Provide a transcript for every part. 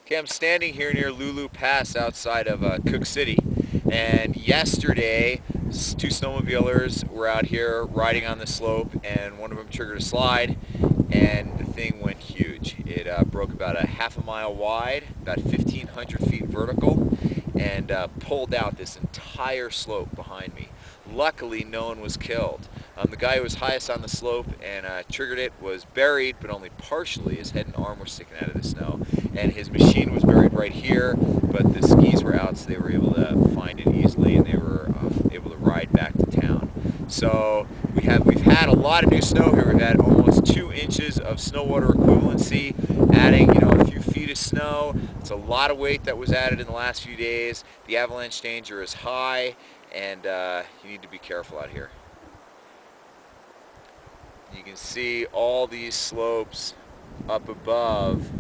Okay, I'm standing here near LuLu Pass outside of Cooke City, and yesterday two snowmobilers were out here riding on the slope, and one of them triggered a slide, and the thing went huge. It broke about a half a mile wide, about 1,500 feet vertical, and pulled out this entire slope behind me. Luckily, no one was killed. The guy who was highest on the slope and triggered it was buried, but only partially. His head and arm were sticking out of the snow, and his machine was buried right here, but the skis were out, so they were able to find it easily, and they were able to ride back to town. So we've had a lot of new snow here. We've had almost 2 inches of snow water equivalency, adding a few feet of snow. It's a lot of weight that was added in the last few days. The avalanche danger is high, and you need to be careful out here. You can see all these slopes up above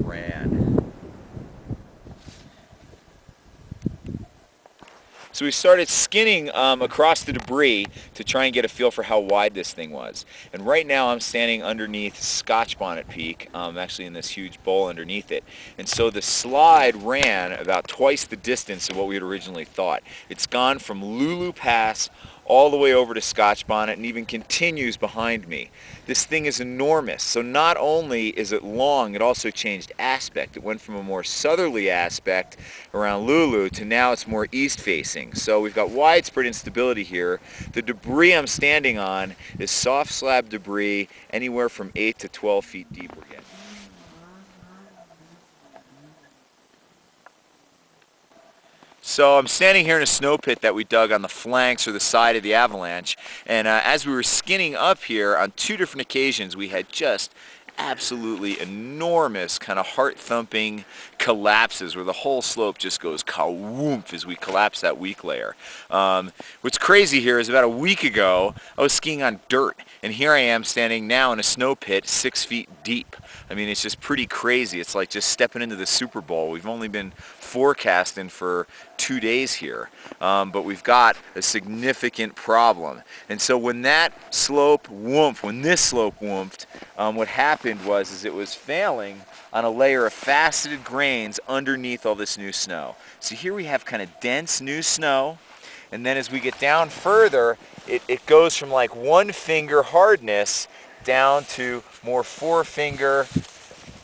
ran. So we started skinning across the debris to try and get a feel for how wide this thing was. And right now I'm standing underneath Scotch Bonnet Peak, actually in this huge bowl underneath it. And so the slide ran about twice the distance of what we had originally thought. It's gone from LuLu Pass all the way over to Scotch Bonnet and even continues behind me. This thing is enormous. So not only is it long, it also changed aspect. It went from a more southerly aspect around LuLu to now it's more east facing. So we've got widespread instability here. The debris I'm standing on is soft slab debris anywhere from 8 to 12 feet deep we're getting. So I'm standing here in a snow pit that we dug on the flanks or the side of the avalanche, and as we were skinning up here on 2 different occasions, we had just absolutely enormous kind of heart-thumping collapses where the whole slope just goes ka-woomph as we collapse that weak layer. What's crazy here is about a week ago I was skiing on dirt, and here I am standing now in a snow pit 6 feet deep. I mean, it's just pretty crazy. It's like just stepping into the Super Bowl. We've only been forecasting for 2 days here, but we've got a significant problem. And so when that slope woomphed, when this slope woomphed, what happened was it was failing on a layer of faceted grains underneath all this new snow. So here we have kind of dense new snow, and then as we get down further, it goes from like 1 finger hardness down to more 4 finger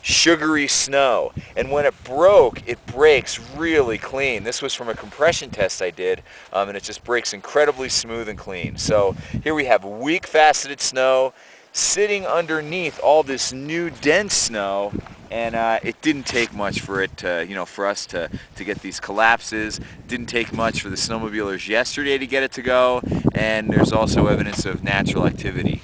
sugary snow. And when it broke, it breaks really clean. This was from a compression test I did, and it just breaks incredibly smooth and clean. So here we have weak faceted snow sitting underneath all this new dense snow, and it didn't take much for it to, for us to get these collapses. It didn't take much for the snowmobilers yesterday to get it to go, and there's also evidence of natural activity.